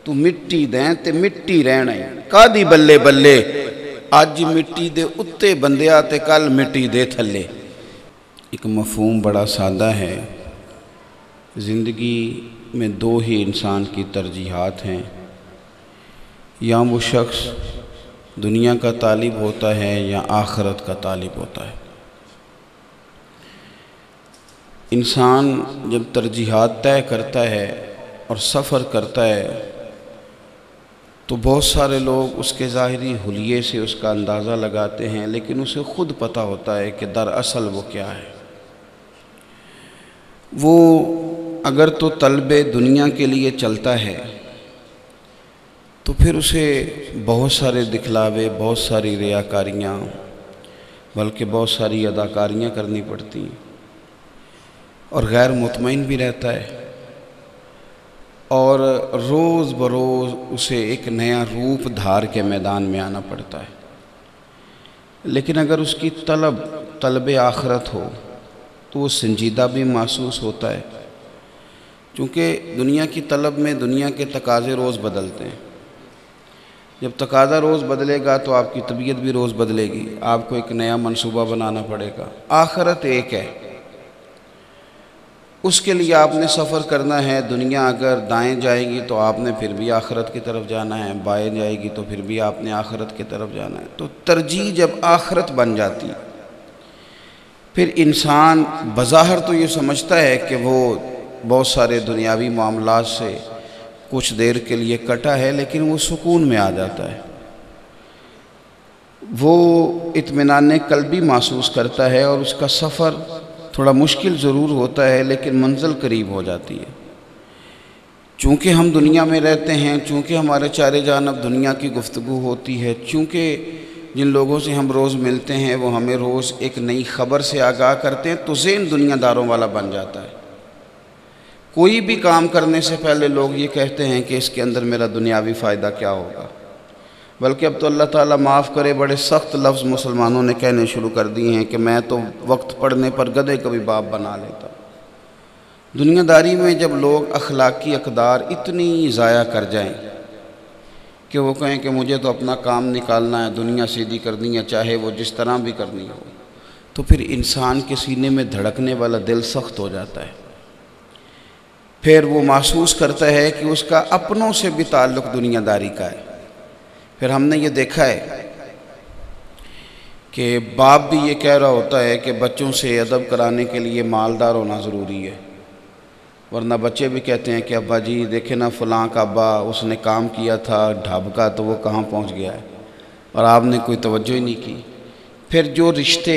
تو مٹی دیں تے مٹی رہنا ہے کادی بلے بلے آج مٹی دے اتے بندیا تے کل مٹی دے تھلے۔ ایک مفہوم بڑا سادہ ہے، زندگی میں دو ہی انسان کی ترجیحات ہیں، یا وہ شخص دنیا کا طالب ہوتا ہے یا آخرت کا طالب ہوتا ہے۔ انسان جب ترجیحات طے کرتا ہے اور سفر کرتا ہے تو بہت سارے لوگ اس کے ظاہری حلیے سے اس کا اندازہ لگاتے ہیں، لیکن اسے خود پتہ ہوتا ہے کہ دراصل وہ کیا ہے۔ وہ اگر تو طلب دنیا کے لیے چلتا ہے تو پھر اسے بہت سارے دکھلاوے، بہت ساری ریاکاریاں، بلکہ بہت ساری اداکاریاں کرنی پڑتی ہیں، اور غیر مطمئن بھی رہتا ہے، اور روز بروز اسے ایک نیا روپ دھار کے میدان میں آنا پڑتا ہے۔ لیکن اگر اس کی طلب آخرت ہو تو وہ سنجیدہ بھی محسوس ہوتا ہے، چونکہ دنیا کی طلب میں دنیا کے تقاضے روز بدلتے ہیں۔ جب تقاضا روز بدلے گا تو آپ کی طبیعت بھی روز بدلے گی، آپ کو ایک نیا منصوبہ بنانا پڑے گا۔ آخرت ایک ہے، اس کے لیے آپ نے سفر کرنا ہے۔ دنیا اگر دائیں جائے گی تو آپ نے پھر بھی آخرت کی طرف جانا ہے، بائیں جائے گی تو پھر بھی آپ نے آخرت کی طرف جانا ہے۔ تو ترجیح جب آخرت بن جاتی پھر انسان بظاہر تو یہ سمجھتا ہے کہ وہ بہت سارے دنیاوی معاملات سے کچھ دیر کے لیے کٹا ہے، لیکن وہ سکون میں آ جاتا ہے، وہ اطمینان قلبی محسوس کرتا ہے، اور اس کا سفر تھوڑا مشکل ضرور ہوتا ہے لیکن منزل قریب ہو جاتی ہے۔ چونکہ ہم دنیا میں رہتے ہیں، چونکہ ہمارے چارے جانب دنیا کی گفتگو ہوتی ہے، چونکہ جن لوگوں سے ہم روز ملتے ہیں وہ ہمیں روز ایک نئی خبر سے آگاہ کرتے ہیں، تو ذہن دنیا داروں والا بن جاتا ہے۔ کوئی بھی کام کرنے سے پہلے لوگ یہ کہتے ہیں کہ اس کے اندر میرا دنیاوی فائدہ کیا ہوگا، بلکہ اب تو اللہ تعالیٰ معاف کرے بڑے سخت لفظ مسلمانوں نے کہنے شروع کر دیے ہیں کہ میں تو وقت پڑنے پر گدھے کا بھی باپ بنا لیتا۔ دنیا داری میں جب لوگ اخلاقی اقدار اتنی ضائع کر جائیں کہ وہ کہیں کہ مجھے تو اپنا کام نکالنا ہے، دنیا سیدھی کرنی ہے، چاہے وہ جس طرح بھی کرنی ہو، تو پھر انسان کے سینے میں دھڑکنے والا دل سخت ہو جاتا ہے۔ پھر وہ محسوس کرتا ہے کہ اس کا اپنوں سے بھی تعلق دنیا داری کا ہے۔ پھر ہم نے یہ دیکھا ہے کہ باپ بھی یہ کہہ رہا ہوتا ہے کہ بچوں سے ادب کرانے کے لیے مالدار ہونا ضروری ہے، ورنہ بچے بھی کہتے ہیں کہ ابا جی دیکھیں نا فلاں کا ابا اس نے کام کیا تھا ڈھاب کا تو وہ کہاں پہنچ گیا ہے، اور آپ نے کوئی توجہ ہی نہیں کی۔ پھر جو رشتے،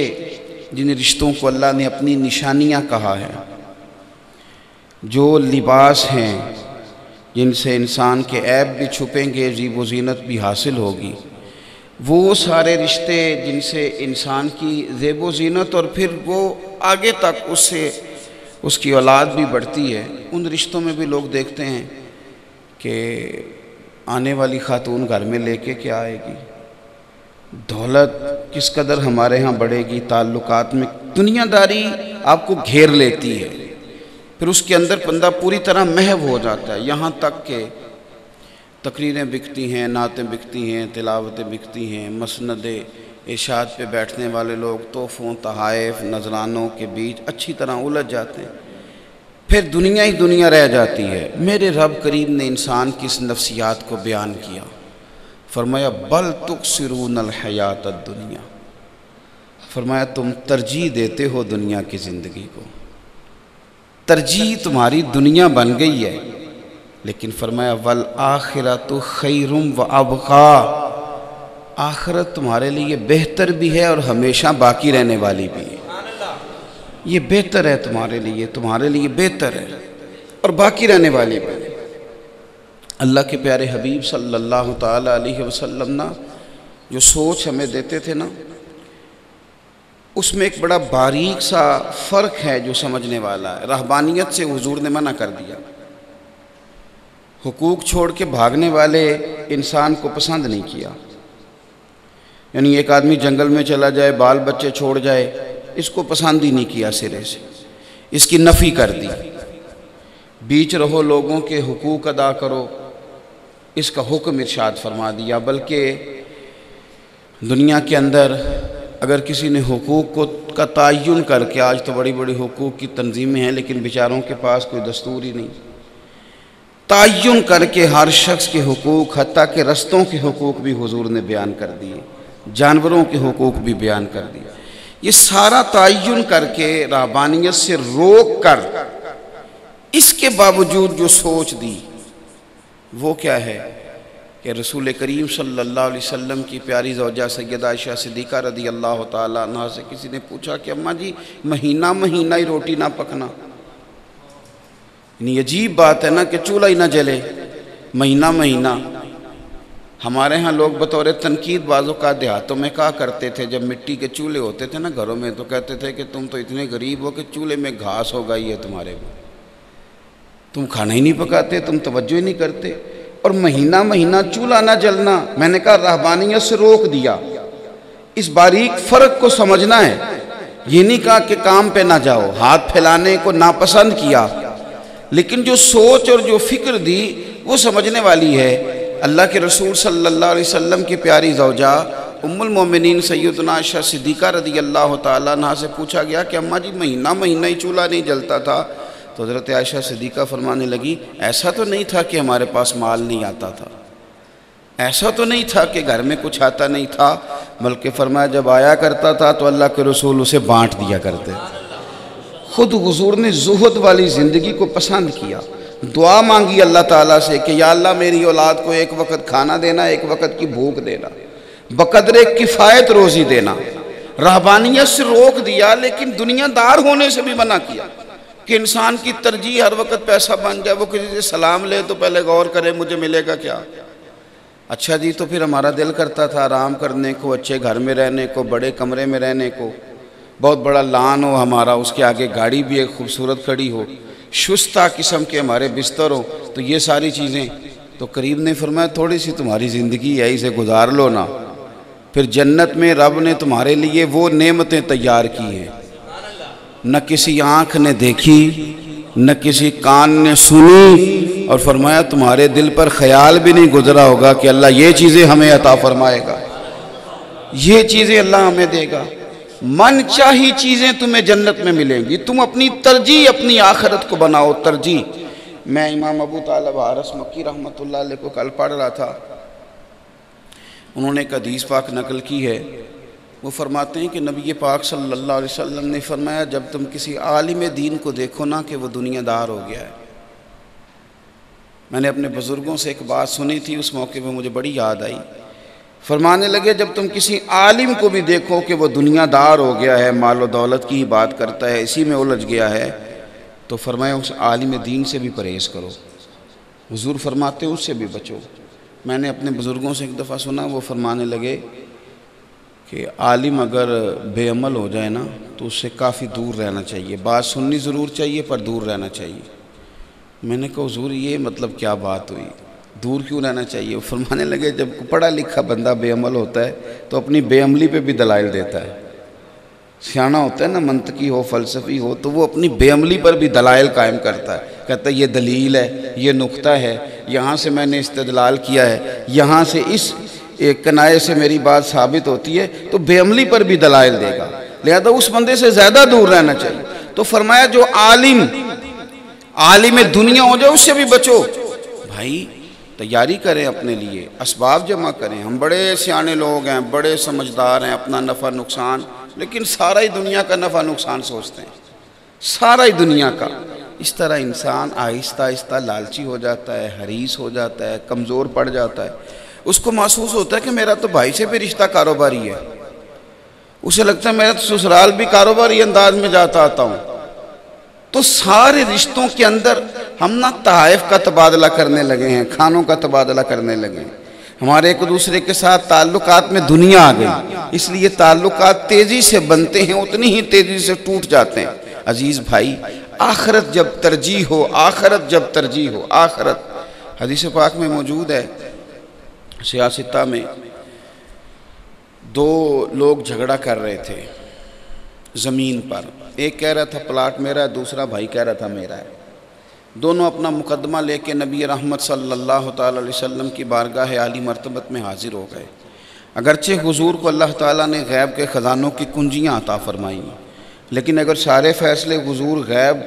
جن رشتوں کو اللہ نے اپنی نشانیاں کہا ہے، جو لباس ہیں جن سے انسان کے عیب بھی چھپیں گے، زیب و زینت بھی حاصل ہوگی، وہ سارے رشتے جن سے انسان کی زیب و زینت اور پھر وہ آگے تک اس کی اولاد بھی بڑھتی ہے، ان رشتوں میں بھی لوگ دیکھتے ہیں کہ آنے والی خاتون گھر میں لے کے کیا آئے گی، دولت کس قدر ہمارے ہاں بڑھے گی، تعلقات میں دنیا داری آپ کو گھیر لیتی ہے، پھر اس کے اندر بندہ پوری طرح محو ہو جاتا ہے، یہاں تک کہ تقریریں بکتی ہیں، نعتیں بکتی ہیں، تلاوتیں بکتی ہیں، مسند ارشاد پہ بیٹھنے والے لوگ تحفوں، تحائف، نذرانوں کے بیچ اچھی طرح الجھ جاتے ہیں، پھر دنیا ہی دنیا رہ جاتی ہے۔ میرے رب کریم نے انسان کی اس نفسیات کو بیان کیا، فرمایا بل تؤثرون الحیات الدنیا، فرمایا تم ترجیح دیتے ہو دنیا کی زندگی کو، ترجیح تمہاری دنیا بن گئی ہے، لیکن فرمایا والآخرۃ خیر وابقی، آخرت تمہارے لیے بہتر بھی ہے اور ہمیشہ باقی رہنے والی بھی ہے۔ یہ بہتر ہے تمہارے لیے بہتر ہے اور باقی رہنے والی بھی ہے۔ اللہ کے پیارے حبیب صلی اللہ تعالیٰ علیہ وسلم نا جو سوچ ہمیں دیتے تھے نا، اس میں ایک بڑا باریک سا فرق ہے جو سمجھنے والا ہے۔ رہبانیت سے حضور نے منع کر دیا، حقوق چھوڑ کے بھاگنے والے انسان کو پسند نہیں کیا، یعنی ایک آدمی جنگل میں چلا جائے، بال بچے چھوڑ جائے، اس کو پسند ہی نہیں کیا، سرے سے اس کی نفی کر دی۔ بیچ رہو، لوگوں کے حقوق ادا کرو، اس کا حکم ارشاد فرما دیا۔ بلکہ دنیا کے اندر اگر کسی نے حقوق کا تعین کر کے، آج تو بڑی بڑی حقوق کی تنظیمیں ہیں لیکن بیچاروں کے پاس کوئی دستور ہی نہیں، تعین کر کے ہر شخص کے حقوق، حتیٰ کہ رستوں کے حقوق بھی حضور نے بیان کر دیے، جانوروں کے حقوق بھی بیان کر دیے۔ یہ سارا تعین کر کے رہبانیت سے روک کر اس کے باوجود جو سوچ دی وہ کیا ہے کہ رسول کریم صلی اللہ علیہ وسلم کی پیاری زوجہ سیدہ عائشہ صدیقہ رضی اللہ تعالیٰ عنہا سے کسی نے پوچھا کہ اماں جی مہینہ مہینہ ہی روٹی نہ پکنا، یعنی عجیب بات ہے نا کہ چولہا ہی نہ جلے مہینہ مہینہ۔ ہمارے ہاں لوگ بطور تنقید بعض اوقات دیہاتوں میں کہا کرتے تھے، جب مٹی کے چولہے ہوتے تھے نا گھروں میں، تو کہتے تھے کہ تم تو اتنے غریب ہو کہ چولہے میں گھاس ہو گئی ہے تمہارے کو، تم کھانا ہی نہیں پکاتے، تم توجہ ہی نہیں کرتے، اور مہینہ مہینہ چولہا نہ جلنا۔ میں نے کہا رہبانیت سے روک دیا، اس باریک فرق کو سمجھنا ہے۔ یہ نہیں کہا کہ کام پہ نہ جاؤ، ہاتھ پھیلانے کو ناپسند کیا، لیکن جو سوچ اور جو فکر دی وہ سمجھنے والی ہے۔ اللہ کے رسول صلی اللہ علیہ وسلم کی پیاری زوجہ ام المومنین سیدنا عائشہ صدیقہ رضی اللہ تعالیٰ عنہا سے پوچھا گیا کہ اماں جی مہینہ مہینہ ہی چولہا نہیں جلتا تھا، تو حضرت عائشہ صدیقہ فرمانے لگی ایسا تو نہیں تھا کہ ہمارے پاس مال نہیں آتا تھا، ایسا تو نہیں تھا کہ گھر میں کچھ آتا نہیں تھا، بلکہ فرمایا جب آیا کرتا تھا تو اللہ کے رسول اسے بانٹ دیا کرتے۔ خود حضور نے زہد والی زندگی کو پسند کیا، دعا مانگی اللہ تعالیٰ سے کہ یا اللہ میری اولاد کو ایک وقت کھانا دینا، ایک وقت کی بھوک دینا، بقدر کفایت روزی دینا۔ رہبانیت سے روک دیا لیکن دنیا دار ہونے سے بھی منع کیا کہ انسان کی ترجیح ہر وقت پیسہ بن جائے، وہ کسی سے سلام لے تو پہلے غور کرے مجھے ملے گا کیا۔ اچھا جی، تو پھر ہمارا دل کرتا تھا آرام کرنے کو، اچھے گھر میں رہنے کو، بڑے کمرے میں رہنے کو، بہت بڑا لان ہو ہمارا، اس کے آگے گاڑی بھی ایک خوبصورت کھڑی ہو، شستہ قسم کے ہمارے بستر ہو، تو یہ ساری چیزیں۔ تو قریب نے فرمایا تھوڑی سی تمہاری زندگی ہے، اسے گزار لو نا، پھر جنت میں رب نے تمہارے لیے وہ نعمتیں تیار کی ہیں نہ کسی آنکھ نے دیکھی نہ کسی کان نے سنی، اور فرمایا تمہارے دل پر خیال بھی نہیں گزرا ہوگا کہ اللہ یہ چیزیں ہمیں عطا فرمائے گا، یہ چیزیں اللہ ہمیں دے گا۔ من چاہی چیزیں تمہیں جنت میں ملیں گی، تم اپنی ترجیح اپنی آخرت کو بناؤ ترجیح۔ میں امام ابو طالب حارث مکی رحمۃ اللہ علیہ کو کل پڑھ رہا تھا، انہوں نے ایک حدیث پاک نقل کی ہے، وہ فرماتے ہیں کہ نبی پاک صلی اللہ علیہ وسلم نے فرمایا جب تم کسی عالم دین کو دیکھو نا کہ وہ دنیا دار ہو گیا ہے۔ میں نے اپنے بزرگوں سے ایک بات سنی تھی، اس موقع پہ مجھے بڑی یاد آئی، فرمانے لگے جب تم کسی عالم کو بھی دیکھو کہ وہ دنیا دار ہو گیا ہے، مال و دولت کی ہی بات کرتا ہے، اسی میں الجھ گیا ہے، تو فرمایا اس عالم دین سے بھی پرہیز کرو، حضور فرماتے ہیں اس سے بھی بچو۔ میں نے اپنے بزرگوں سے ایک دفعہ سنا، وہ فرمانے لگے کہ عالم اگر بے عمل ہو جائے نا تو اس سے کافی دور رہنا چاہیے، بات سننی ضرور چاہیے پر دور رہنا چاہیے۔ میں نے کہا حضور یہ مطلب کیا بات ہوئی، دور کیوں رہنا چاہیے؟ وہ فرمانے لگے جب پڑھا لکھا بندہ بے عمل ہوتا ہے تو اپنی بے عملی پہ بھی دلائل دیتا ہے، سیاںا ہوتا ہے نا، منطقی ہو فلسفی ہو تو وہ اپنی بے عملی پر بھی دلائل قائم کرتا ہے، کہتا ہے یہ دلیل ہے، یہ نقطہ ہے، یہاں سے میں نے استدلال کیا ہے، یہاں سے اس ایک کنائے سے میری بات ثابت ہوتی ہے، تو بے عملی پر بھی دلائل دے گا، لہذا اس بندے سے زیادہ دور رہنا چاہیے۔ تو فرمایا جو عالم دنیا ہو جائے اس سے بھی بچو۔ بھائی تیاری کریں اپنے لیے، اسباب جمع کریں، ہم بڑے سیانے لوگ ہیں، بڑے سمجھدار ہیں، اپنا نفع نقصان، لیکن سارا ہی دنیا کا نفع نقصان سوچتے ہیں، سارا ہی دنیا کا۔ اس طرح انسان آہستہ آہستہ لالچی ہو جاتا ہے، حریص ہو جاتا ہے، کمزور پڑ جاتا ہے، اس کو محسوس ہوتا ہے کہ میرا تو بھائی سے بھی رشتہ کاروباری ہے، اسے لگتا ہے میرا تو سسرال بھی کاروباری انداز میں جاتا آتا ہوں۔ تو سارے رشتوں کے اندر ہم نہ تحائف کا تبادلہ کرنے لگے ہیں، کھانوں کا تبادلہ کرنے لگے ہیں، ہمارے ایک دوسرے کے ساتھ تعلقات میں دنیا آ گئی، اس لیے تعلقات تیزی سے بنتے ہیں، اتنی ہی تیزی سے ٹوٹ جاتے ہیں۔ عزیز بھائی، آخرت جب ترجیح ہو، آخرت جب ترجیح ہو، آخرت حدیث پاک میں موجود ہے، سیاستہ میں دو لوگ جھگڑا کر رہے تھے زمین پر، ایک کہہ رہا تھا پلاٹ میرا ہے، دوسرا بھائی کہہ رہا تھا میرا ہے۔ دونوں اپنا مقدمہ لے کے نبی رحمت صلی اللہ تعالی علیہ وسلم کی بارگاہ عالی مرتبت میں حاضر ہو گئے۔ اگرچہ حضور کو اللہ تعالیٰ نے غیب کے خزانوں کی کنجیاں عطا فرمائیں، لیکن اگر سارے فیصلے حضور غیب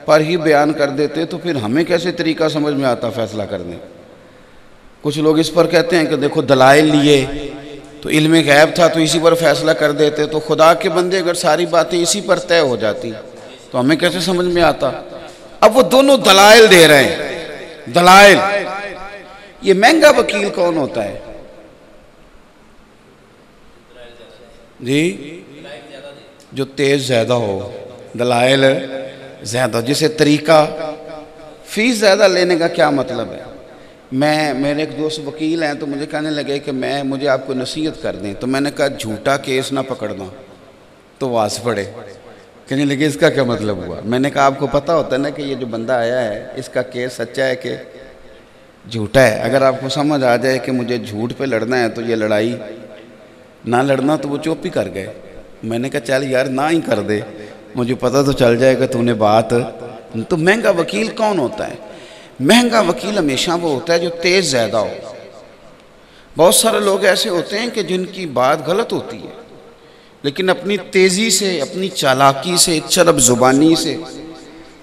پر ہی بیان کر دیتے تو پھر ہمیں کیسے طریقہ سمجھ میں آتا فیصلہ کرنے؟ کچھ لوگ اس پر کہتے ہیں کہ دیکھو دلائل لیے تو علم غیب تھا تو اسی پر فیصلہ کر دیتے، تو خدا کے بندے اگر ساری باتیں اسی پر طے ہو جاتی تو ہمیں کیسے سمجھ میں آتا؟ اب وہ دونوں دلائل دے رہے ہیں۔ دلائل، یہ مہنگا وکیل کون ہوتا ہے جی؟ جو تیز زیادہ ہو، دلائل زیادہ، جسے طریقہ فیس زیادہ لینے کا کیا مطلب ہے؟ میرے ایک دوست وکیل ہیں تو مجھے کہنے لگے کہ مجھے آپ کو نصیحت کر دیں، تو میں نے کہا جھوٹا کیس نہ پکڑنا، تو واس پڑے۔ کہنے لگے اس کا کیا مطلب ہوا؟ میں نے کہا آپ کو پتہ ہوتا ہے نا کہ یہ جو بندہ آیا ہے اس کا کیس سچا ہے کہ جھوٹا ہے؟ اگر آپ کو سمجھ آ جائے کہ مجھے جھوٹ پہ لڑنا ہے تو یہ لڑائی نہ لڑنا، تو وہ چپ ہی کر گئے۔ میں نے کہا چل یار نہ ہی کر دے، مجھے پتہ تو چل جائے کہ تو نے بات۔ تو مہنگا وکیل کون ہوتا ہے؟ مہنگا وکیل ہمیشہ وہ ہوتا ہے جو تیز زیادہ ہو۔ بہت سارے لوگ ایسے ہوتے ہیں کہ جن کی بات غلط ہوتی ہے، لیکن اپنی تیزی سے، اپنی چالاکی سے، چرب زبانی سے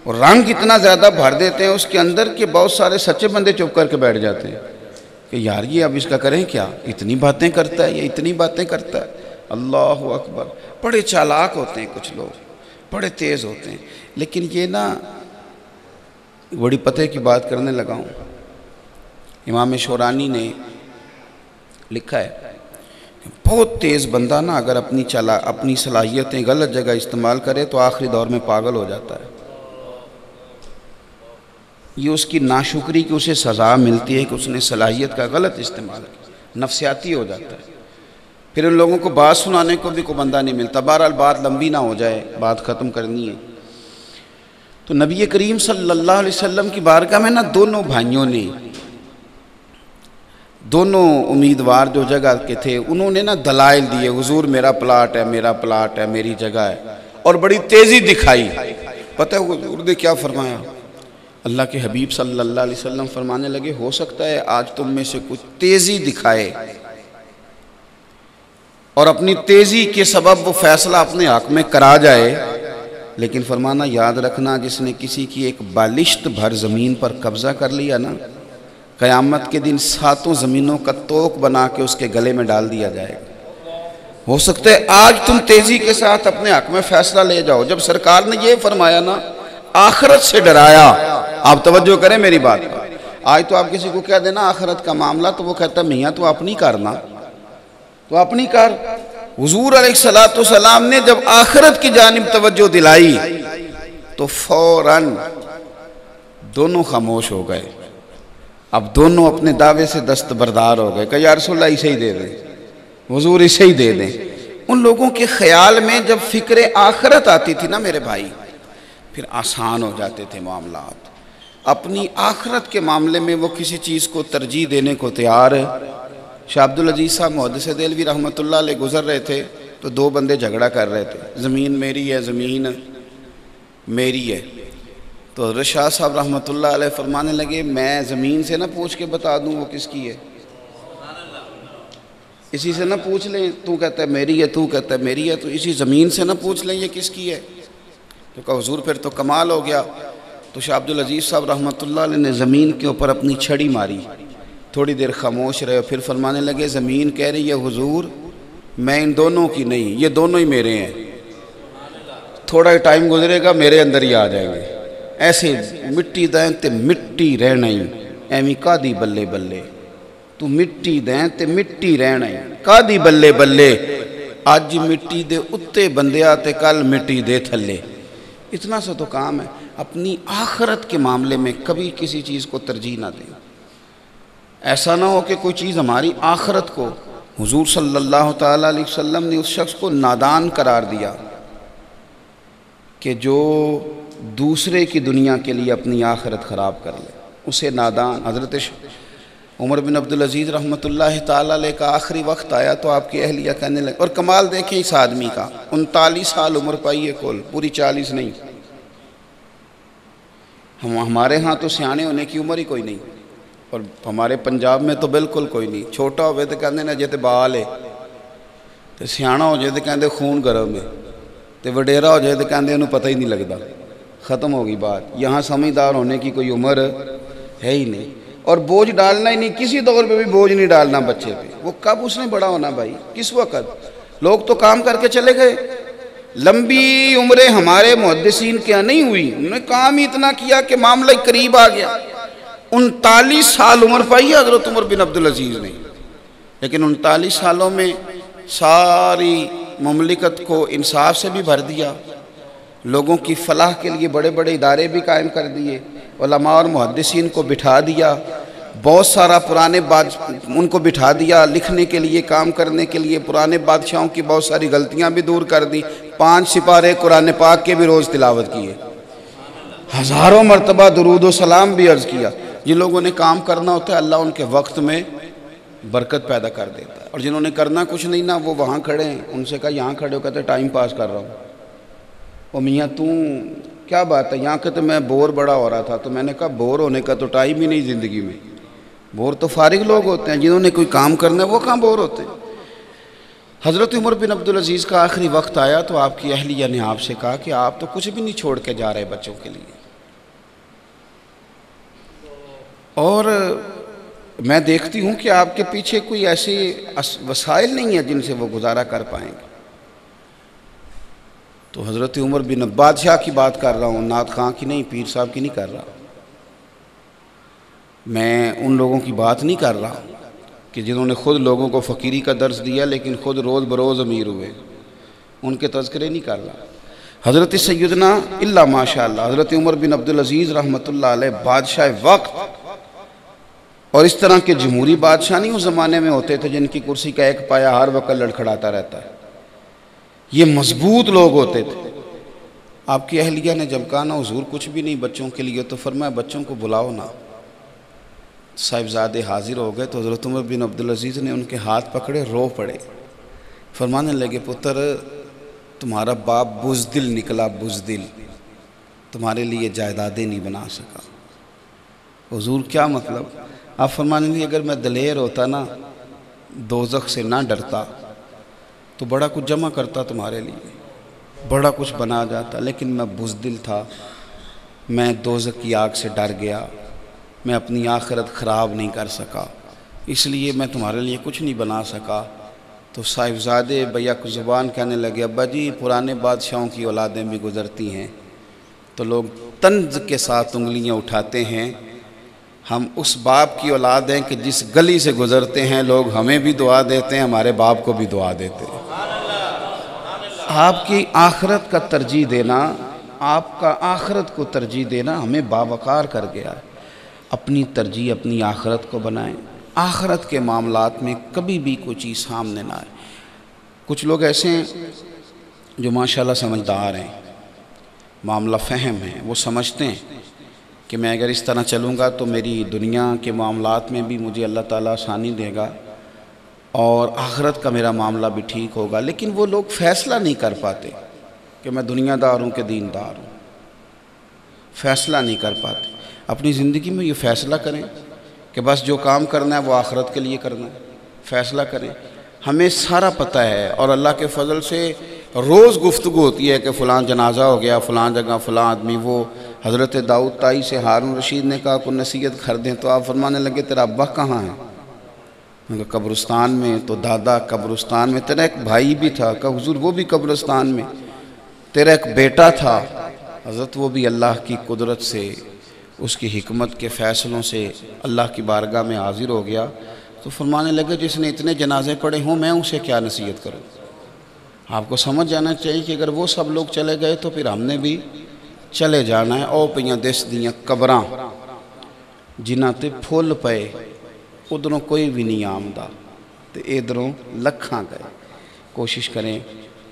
اور رنگ اتنا زیادہ بھر دیتے ہیں اس کے اندر کہ بہت سارے سچے بندے چپ کر کے بیٹھ جاتے ہیں کہ یار یہ اب اس کا کریں کیا، اتنی باتیں کرتا ہے، یہ اتنی باتیں کرتا ہے۔ اللہ اکبر، بڑے چالاک ہوتے ہیں کچھ لوگ، بڑے تیز ہوتے ہیں، لیکن یہ نا بڑی پتہ کی بات کرنے لگا ہوں۔ امام شورانی نے لکھا ہے کہ بہت تیز بندہ نا اگر اپنی صلاحیتیں غلط جگہ استعمال کرے تو آخری دور میں پاگل ہو جاتا ہے۔ یہ اس کی ناشکری کی اسے سزا ملتی ہے کہ اس نے صلاحیت کا غلط استعمال کیا، نفسیاتی ہو جاتا ہے۔ پھر ان لوگوں کو بات سنانے کو بھی کوئی بندہ نہیں ملتا۔ بہرحال بات لمبی نہ ہو جائے، بات ختم کرنی ہے۔ تو نبی کریم صلی اللہ علیہ وسلم کی بارگاہ میں نا دونوں بھائیوں نے، دونوں امیدوار جو جگہ کے تھے، انہوں نے نا دلائل دیے، حضور میرا پلاٹ ہے، میرا پلاٹ ہے، میری جگہ ہے، اور بڑی تیزی دکھائی۔ پتہ ہے حضور نے کیا فرمایا؟ اللہ کے حبیب صلی اللہ علیہ وسلم فرمانے لگے ہو سکتا ہے آج تم میں سے کچھ تیزی دکھائے اور اپنی تیزی کے سبب وہ فیصلہ اپنے حق میں کرا جائے، لیکن فرمانا یاد رکھنا جس نے کسی کی ایک بالشت بھر زمین پر قبضہ کر لیا نا، قیامت کے دن 7 زمینوں کا توق بنا کے اس کے گلے میں ڈال دیا جائے گا۔ ہو سکتا ہے آج تم تیزی کے ساتھ اپنے حق میں فیصلہ لے جاؤ۔ جب سرکار نے یہ فرمایا نا، آخرت سے ڈرایا، آپ توجہ کریں میری بات پر۔ آج تو آپ کسی کو کہہ دینا آخرت کا معاملہ تو وہ کہتا ہے میاں تو اپنی کرنا، تو اپنی کر۔ حضور علیہ السلام نے جب آخرت کی جانب توجہ دلائی تو فوراً دونوں خاموش ہو گئے۔ اب دونوں اپنے دعوے سے دستبردار ہو گئے کہ یا رسول اللہ اسے ہی دے دیں، حضور اسے ہی دے دیں۔ ان لوگوں کے خیال میں جب فکر آخرت آتی تھی نا میرے بھائی، پھر آسان ہو جاتے تھے معاملات۔ اپنی آخرت کے معاملے میں وہ کسی چیز کو ترجیح دینے کو تیار ہے۔ شاہ عبدالعزیز صاحب محدث دہلوی رحمۃ اللہ علیہ گزر رہے تھے تو 2 بندے جھگڑا کر رہے تھے، زمین میری ہے، زمین میری ہے۔ تو حضرت شاہ صاحب رحمۃ اللہ علیہ فرمانے لگے میں زمین سے نہ پوچھ کے بتا دوں وہ کس کی ہے، اسی سے نہ پوچھ لیں، تو کہتا ہے میری ہے، تو کہتا ہے میری ہے، تو اسی زمین سے نہ پوچھ لیں یہ کس کی ہے؟ تو کہا حضور پھر تو کمال ہو گیا۔ تو شاہ عبدالعزیز صاحب رحمۃ اللہ علیہ نے زمین کے اوپر اپنی چھڑی ماری، تھوڑی دیر خاموش رہے، پھر فرمانے لگے زمین کہہ رہی ہے حضور میں ان دونوں کی نہیں، یہ دونوں ہی میرے ہیں، تھوڑا ہی ٹائم گزرے گا میرے اندر ہی آ جائیں گے۔ ایسے مٹی دیں تے مٹی رہنا ہی، ایویں کادی بلے بلے، تو مٹی دیں تے مٹی رہنا ہی، کادی بلے بلے، آج مٹی دے اتے بندیا تے کل مٹی دے تھلے۔ اتنا سا تو کام ہے۔ اپنی آخرت کے معاملے میں کبھی کسی چیز کو ترجیح نہ دیں۔ ایسا نہ ہو کہ کوئی چیز ہماری آخرت کو، حضور صلی اللہ تعالیٰ علیہ وسلم نے اس شخص کو نادان قرار دیا کہ جو دوسرے کی دنیا کے لیے اپنی آخرت خراب کر لے، اسے نادان۔ حضرت عمر بن عبدالعزیز رحمۃ اللہ تعالیٰ علیہ کا آخری وقت آیا تو آپ کی اہلیہ کہنے لگے، اور کمال دیکھیں اس آدمی کا، 39 سال عمر پائی ہے کل، پوری 40 نہیں۔ ہمارے ہاں تو سیانے ہونے کی عمر ہی کوئی نہیں، اور ہمارے پنجاب میں تو بالکل کوئی نہیں. چھوٹا ہوئے تو کہتے ہیں جے بال ہے، تو سیاح ہو جائے تو کہتے خون گرم ہے، تو وڈیرا ہو جائے تو کہتے انہوں پتہ ہی نہیں لگتا. ختم ہوگی بات. یہاں سمجھدار ہونے کی کوئی عمر ہے ہی نہیں، اور بوجھ ڈالنا ہی نہیں، کسی دور پہ بھی بوجھ نہیں ڈالنا بچے پہ. وہ کب اس نے بڑا ہونا بھائی، کس وقت؟ لوگ تو کام کر کے چلے گئے. لمبی عمریں ہمارے محدثین کیا نہیں ہوئی، انہوں نے کام ہی اتنا کیا کہ معاملہ قریب آ گیا. 39 سال عمر پائی حضرت عمر بن عبدالعزیز نے، لیکن 39 سالوں میں ساری مملکت کو انصاف سے بھی بھر دیا، لوگوں کی فلاح کے لیے بڑے بڑے ادارے بھی قائم کر دیے، علماء اور محدثین کو بٹھا دیا، بہت سارا پرانے ان کو بٹھا دیا لکھنے کے لیے، کام کرنے کے لیے. پرانے بادشاہوں کی بہت ساری غلطیاں بھی دور کر دی. 5 سپارے قرآن پاک کے بھی روز تلاوت کیے، ہزاروں مرتبہ درود و سلام بھی عرض کیا. جن لوگوں نے کام کرنا ہوتا ہے اللہ ان کے وقت میں برکت پیدا کر دیتا ہے، اور جنہوں نے کرنا کچھ نہیں نا، وہ وہاں کھڑے ہیں. ان سے کہا یہاں کھڑے ہو، کہتے ٹائم پاس کر رہا ہوں. او میاں کیا بات ہے؟ یہاں کہ تو میں بور بڑا ہو رہا تھا. تو میں نے کہا بور ہونے کا تو ٹائم ہی نہیں زندگی میں. بور تو فارغ لوگ ہوتے ہیں، جنہوں نے کوئی کام کرنا ہے وہ کہاں بور ہوتے ہیں. حضرت عمر بن عبدالعزیز کا آخری وقت آیا تو آپ کی اہلیہ نے آپ سے کہا کہ آپ تو کچھ بھی نہیں چھوڑ کے جا رہے بچوں کے لیے، اور میں دیکھتی ہوں کہ آپ کے پیچھے کوئی ایسے وسائل نہیں ہیں جن سے وہ گزارا کر پائیں گے. تو حضرت عمر بن بادشاہ کی بات کر رہا ہوں، نعت خاں کی نہیں، پیر صاحب کی نہیں کر رہا. میں ان لوگوں کی بات نہیں کر رہا کہ جنہوں نے خود لوگوں کو فقیری کا درس دیا لیکن خود روز بروز امیر ہوئے، ان کے تذکرے نہیں کر رہا. حضرت سیدنا اللہ ماشاءاللہ حضرت عمر بن عبدالعزیز رحمۃ اللہ علیہ بادشاہ وقت، اور اس طرح کے جمہوری بادشاہ نہیں اس زمانے میں ہوتے تھے جن کی کرسی کا ایک پایا ہر وقت لڑکھڑاتا رہتا ہے. یہ مضبوط لوگ ہوتے تھے. آپ کی اہلیہ نے جب کہا نا حضور کچھ بھی نہیں بچوں کے لیے، تو فرمایا بچوں کو بلاؤ نا. صاحبزادے حاضر ہو گئے تو حضرت عمر بن عبدالعزیز نے ان کے ہاتھ پکڑے، رو پڑے، فرمانے لگے پتر تمہارا باپ بزدل نکلا، بزدل، تمہارے لیے جائیدادیں نہیں بنا سکا. حضور کیا مطلب؟ آپ فرمانے لگے اگر میں دلیر ہوتا نا، دوزخ سے نہ ڈرتا، تو بڑا کچھ جمع کرتا تمہارے لیے، بڑا کچھ بنا جاتا، لیکن میں بزدل تھا، میں دوزخ کی آگ سے ڈر گیا، میں اپنی آخرت خراب نہیں کر سکا، اس لیے میں تمہارے لیے کچھ نہیں بنا سکا. تو صاحبزادے بیک زبان کہنے لگے ابا جی پرانے بادشاہوں کی اولادیں بھی گزرتی ہیں. تو لوگ طنز کے ساتھ انگلیاں اٹھاتے ہیں. ہم اس باپ کی اولاد ہیں کہ جس گلی سے گزرتے ہیں لوگ ہمیں بھی دعا دیتے ہیں، ہمارے باپ کو بھی دعا دیتے ہیں. آپ کی آخرت کا ترجیح دینا، آپ کا آخرت کو ترجیح دینا ہمیں باوقار کر گیا ہے. اپنی ترجیح اپنی آخرت کو بنائیں. آخرت کے معاملات میں کبھی بھی کوئی چیز سامنے نہ آئے. کچھ لوگ ایسے ہیں جو ماشاءاللہ سمجھدار ہیں، معاملہ فہم ہے، وہ سمجھتے ہیں کہ میں اگر اس طرح چلوں گا تو میری دنیا کے معاملات میں بھی مجھے اللہ تعالیٰ آسانی دے گا اور آخرت کا میرا معاملہ بھی ٹھیک ہوگا. لیکن وہ لوگ فیصلہ نہیں کر پاتے کہ میں دنیا دار ہوں کہ دین دار ہوں. فیصلہ نہیں کر پاتے. اپنی زندگی میں یہ فیصلہ کریں کہ بس جو کام کرنا ہے وہ آخرت کے لیے کرنا ہے. فیصلہ کریں. ہمیں سارا پتہ ہے اور اللہ کے فضل سے روز گفتگو ہوتی ہے کہ فلاں جنازہ ہو گیا، فلاں جگہ فلاں آدمی. وہ حضرت داؤد طائی سے ہارون رشید نے کہا کو نصیحت کر دیں، تو آپ فرمانے لگے تیرا ابا کہاں ہے؟ میں کہا قبرستان میں. تو دادا قبرستان میں. تیرا ایک بھائی بھی تھا؟ کہا حضور وہ بھی قبرستان میں. تیرا ایک بیٹا تھا؟ حضرت وہ بھی اللہ کی قدرت سے، اس کی حکمت کے فیصلوں سے اللہ کی بارگاہ میں حاضر ہو گیا. تو فرمانے لگے جس نے اتنے جنازے پڑھے ہوں میں اسے کیا نصیحت کروں. آپ کو سمجھ جانا چاہیے کہ اگر وہ سب لوگ چلے گئے تو پھر ہم نے بھی چلے جانا ہے. او پئیاں دس دیاں قبراں جنہاں تے پھول پئے ادھروں کوئی بھی نہیں آمدہ تے ادھروں لکھاں گئے. کوشش کریں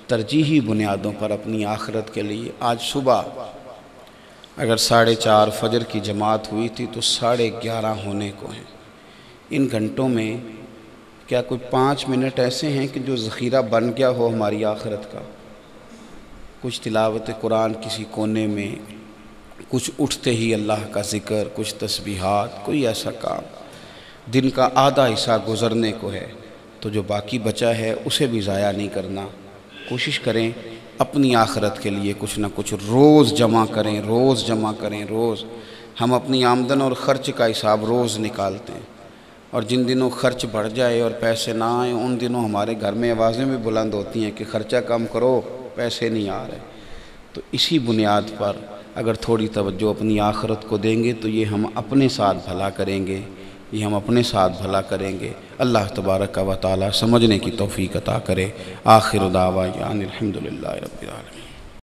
ترجیحی بنیادوں پر اپنی آخرت کے لیے. آج صبح اگر 4:30 فجر کی جماعت ہوئی تھی تو 11:30 ہونے کو ہیں. ان گھنٹوں میں کیا کوئی 5 منٹ ایسے ہیں کہ جو ذخیرہ بن گیا ہو ہماری آخرت کا؟ کچھ تلاوت قرآن کسی کونے میں، کچھ اٹھتے ہی اللہ کا ذکر، کچھ تسبیحات، کوئی ایسا کام۔ دن کا آدھا حصہ گزرنے کو ہے تو جو باقی بچا ہے اسے بھی ضائع نہیں کرنا۔ کوشش کریں اپنی آخرت کے لیے کچھ نہ کچھ روز جمع کریں، روز جمع کریں، روز۔ ہم اپنی آمدن اور خرچ کا حساب روز نکالتے ہیں، اور جن دنوں خرچ بڑھ جائے اور پیسے نہ آئیں ان دنوں ہمارے گھر میں آوازیں بھی بلند ہوتی ہیں کہ خرچہ کم کرو، پیسے نہیں آ رہے۔ تو اسی بنیاد پر اگر تھوڑی توجہ اپنی آخرت کو دیں گے تو یہ ہم اپنے ساتھ بھلا کریں گے، یہ ہم اپنے ساتھ بھلا کریں گے۔ اللہ تبارک و تعالی سمجھنے کی توفیق عطا کرے۔ آخر دعوانا الحمدللہ رب العالمین۔